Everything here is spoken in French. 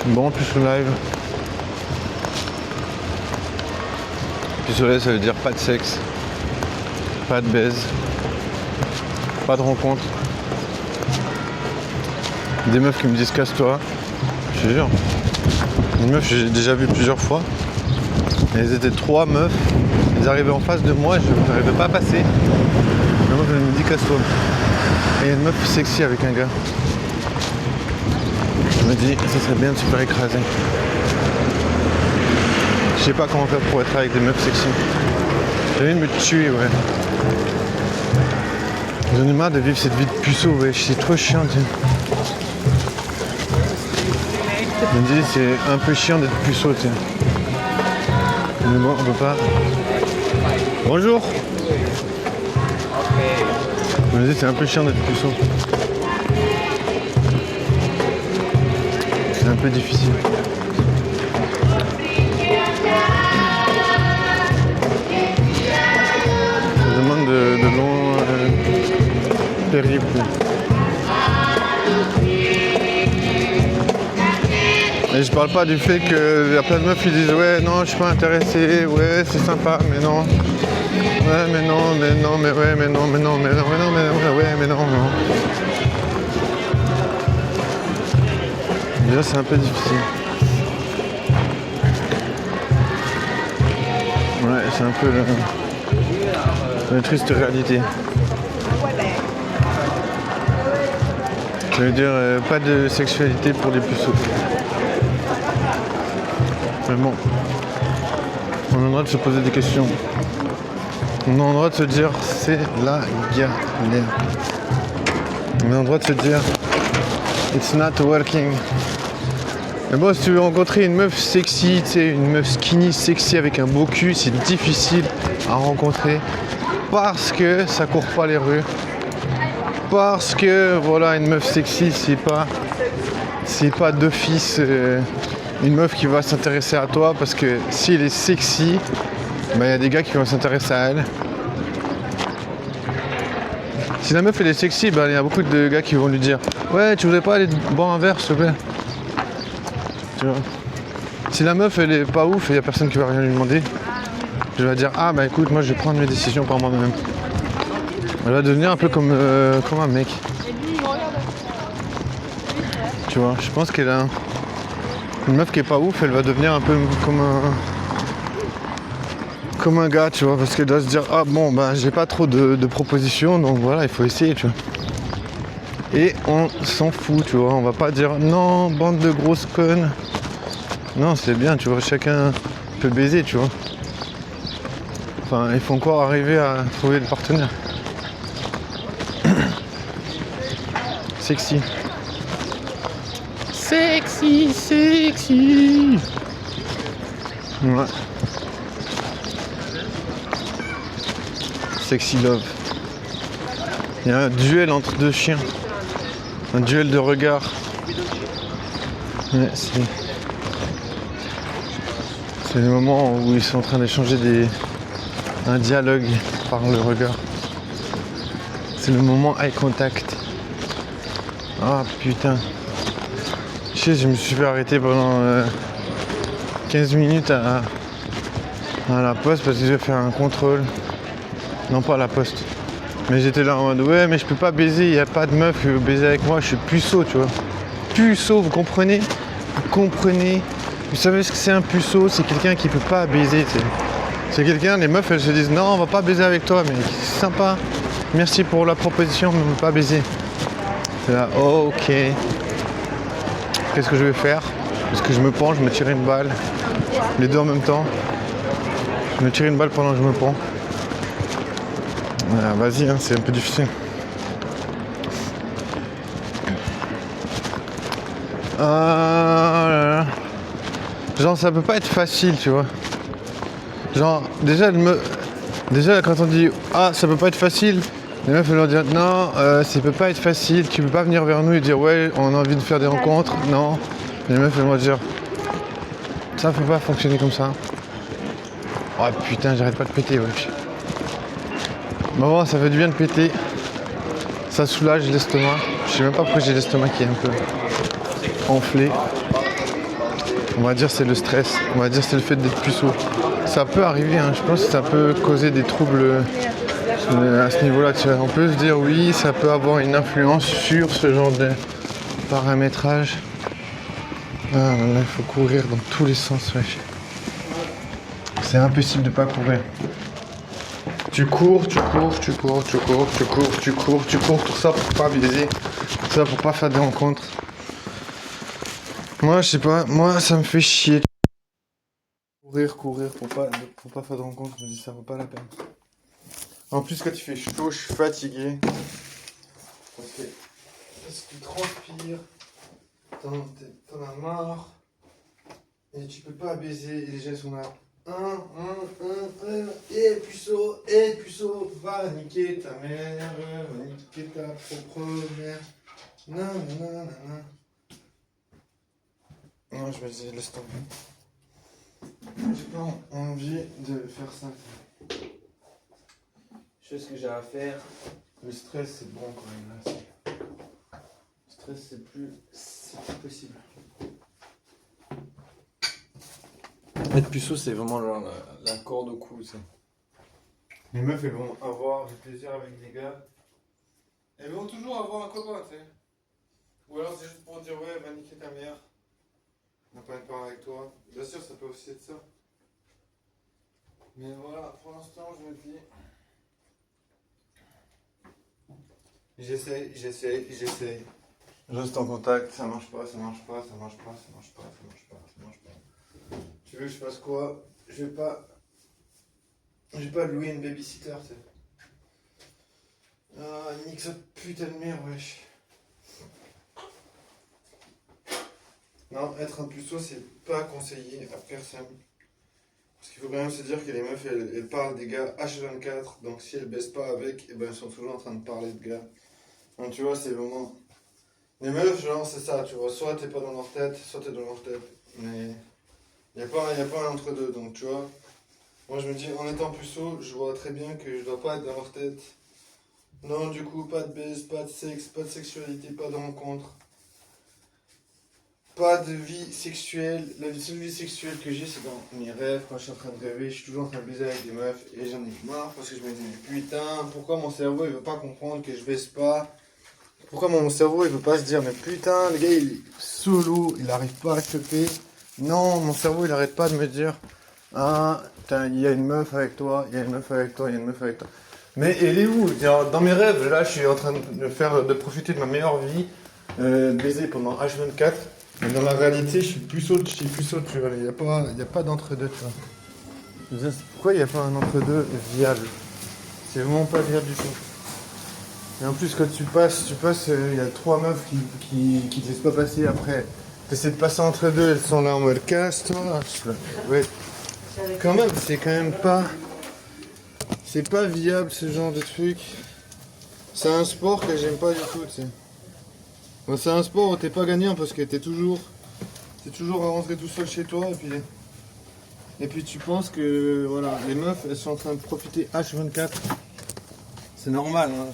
Bon, plus au live. Plus au live, ça veut dire pas de sexe, pas de baise, pas de rencontre. Des meufs qui me disent casse-toi, je te jure. Une meuf que j'ai déjà vu plusieurs fois. Elles étaient 3 meufs, elles arrivaient en face de moi, je n'arrivais pas à passer. La meuf elle me dit casse-toi. Et il y a une meuf sexy avec un gars. Je me dis, ça serait bien de se faire écraser. Je sais pas comment faire pour être avec des meufs sexy. J'ai envie de me tuer, ouais. J'en ai marre de vivre cette vie de puceau, ouais. C'est trop chiant, tu sais. Je me dis, c'est un peu chiant d'être puceau, tu sais. Mais bon, on peut pas. Bonjour. Je me dis, c'est un peu chiant d'être puceau. C'est un peu difficile. Ça demande de longs périples. Et je parle pas du fait qu'il y a plein de meufs qui disent ouais non je suis pas intéressé, ouais c'est sympa mais non. Ouais mais non, mais non, mais ouais, mais non, mais non, mais non, mais non, mais non, ouais, mais non, non. Déjà c'est un peu difficile. Ouais, c'est un peu la triste réalité. Ça veut dire pas de sexualité pour les puceaux. Mais bon, on a le droit de se poser des questions. On a le droit de se dire c'est la galère. On a le droit de se dire it's not working. Mais bon, si tu veux rencontrer une meuf sexy, tu sais, une meuf skinny sexy avec un beau cul, c'est difficile à rencontrer parce que ça court pas les rues. Parce que voilà, une meuf sexy, c'est pas d'office une meuf qui va s'intéresser à toi parce que si elle est sexy, bah, y a des gars qui vont s'intéresser à elle. Si la meuf elle est sexy, bah, y a beaucoup de gars qui vont lui dire ouais tu voudrais pas aller boire un verre s'il te plaît. Tu vois. Si la meuf elle est pas ouf et y a personne qui va rien lui demander, je vais dire ah bah écoute moi je vais prendre mes décisions par moi-même. Elle va devenir un peu comme un mec. Tu vois, je pense qu'elle a une meuf qui est pas ouf, elle va devenir un peu comme un gars, tu vois, parce qu'elle doit se dire ah bon bah j'ai pas trop de propositions donc voilà il faut essayer, tu vois. Et on s'en fout, tu vois, on va pas dire non bande de grosses connes. Non c'est bien, tu vois, chacun peut baiser, tu vois. Enfin il faut encore arriver à trouver le partenaire. Sexy. Sexy, sexy. Ouais. Sexy love. Il y a un duel entre deux chiens. Un duel de regards. Ouais, c'est le moment où ils sont en train d'échanger un dialogue par le regard. C'est le moment eye contact. Ah putain. Je me suis fait arrêter pendant 15 minutes à la poste parce que je vais faire un contrôle. Non pas à la poste. Mais j'étais là en mode ouais mais je peux pas baiser, il n'y a pas de meuf qui veut baiser avec moi, je suis puceau tu vois. Puceau, vous comprenez? Vous comprenez? Vous savez ce que c'est un puceau? C'est quelqu'un qui peut pas baiser. C'est quelqu'un, les meufs elles se disent non on va pas baiser avec toi mais c'est sympa. Merci pour la proposition mais on ne veut pas baiser. C'est là, ok. Qu'est-ce que je vais faire? Est-ce que je me pends, je me tire une balle? Les deux en même temps. Je me tire une balle pendant que je me pends. Ah, vas-y, hein, c'est un peu difficile. Genre ça peut pas être facile, tu vois. Genre déjà quand on dit ah ça peut pas être facile, les meufs elles vont dire non ça peut pas être facile, tu peux pas venir vers nous et dire ouais on a envie de faire des rencontres, non. Les meufs elles vont dire ça peut pas fonctionner comme ça. Oh putain j'arrête pas de péter wesh. Bon ça fait du bien de péter. Ça soulage l'estomac. Je sais même pas pourquoi j'ai l'estomac qui est un peu enflé. On va dire c'est le stress, on va dire c'est le fait d'être puceau. Ça peut arriver, hein. Je pense que ça peut causer des troubles à ce niveau-là. On peut se dire oui, ça peut avoir une influence sur ce genre de paramétrage. Ah là là, il faut courir dans tous les sens, wesh. C'est impossible de pas courir. Tu cours, tout ça pour pas biaiser, tout ça pour pas faire des rencontres. Moi, je sais pas, moi ça me fait chier. Courir pour pas faire de rencontres, je me dis ça vaut pas la peine. En plus, quand il fait chaud, je suis fatigué. Parce que tu transpires, t'en as marre, et tu peux pas baiser, et les gens sont là. Et puceau, va niquer ta mère, va niquer ta propre mère. Non. Non, je me dis, laisse tomber. J'ai pas envie de faire ça. Je sais ce que j'ai à faire. Le stress, c'est bon quand même. Là, le stress, c'est plus possible. Être puceau, c'est vraiment genre la corde au cou. Ça. Les meufs, elles vont avoir du plaisir avec des gars. Elles vont toujours avoir un copain, tu sais. Ou alors c'est juste pour dire, ouais, va niquer ta mère. On n'a pas de part avec toi. Bien sûr, ça peut aussi être ça. Mais voilà, pour l'instant, je me dis. J'essaye. Je reste en contact, ça marche pas. Tu veux que je fasse quoi? Je vais pas louer une babysitter, tu sais. Ah, nique sa putain de mère, wesh. Non, être un puceau, c'est pas conseillé à personne. Parce qu'il faut quand même se dire que les meufs, elles parlent des gars H24, donc si elles baissent pas avec, eh ben elles sont toujours en train de parler de gars. Donc tu vois, c'est vraiment... Les meufs, genre, c'est ça, tu vois, soit t'es pas dans leur tête, soit t'es dans leur tête. Mais y a pas un entre-deux, donc tu vois. Moi je me dis, en étant puceau, je vois très bien que je dois pas être dans leur tête. Non, du coup, pas de baisse, pas de sexe, pas de sexualité, pas de rencontre. Pas de vie sexuelle. La seule vie sexuelle que j'ai, c'est dans mes rêves. Quand je suis en train de rêver, je suis toujours en train de baiser avec des meufs. Et j'en ai marre parce que je me dis, putain, pourquoi mon cerveau il veut pas comprendre que je baisse pas? Pourquoi mon cerveau il veut pas se dire, mais putain, le gars il est solo, il arrive pas à choper. Non, mon cerveau il arrête pas de me dire, ah, il y a une meuf avec toi, il y a une meuf avec toi. Mais elle est où? Dans mes rêves, là, je suis en train de profiter de ma meilleure vie, baiser pendant H24. Mais dans la réalité, je suis puceau, tu vois. Il n'y a pas d'entre-deux, tu vois. Pourquoi il n'y a pas un entre-deux viable? C'est vraiment pas viable du tout. Et en plus, quand tu passes, il y a 3 meufs qui te laissent pas passer après. Tu essaies de passer entre deux, elles sont là en mode casse-toi. Ouais. Quand même, c'est quand même pas. C'est pas viable ce genre de truc. C'est un sport que j'aime pas du tout, tu sais. Bon, c'est un sport où t'es pas gagnant parce que t'es toujours à rentrer tout seul chez toi et puis tu penses que voilà, les meufs elles sont en train de profiter H24. C'est normal, hein,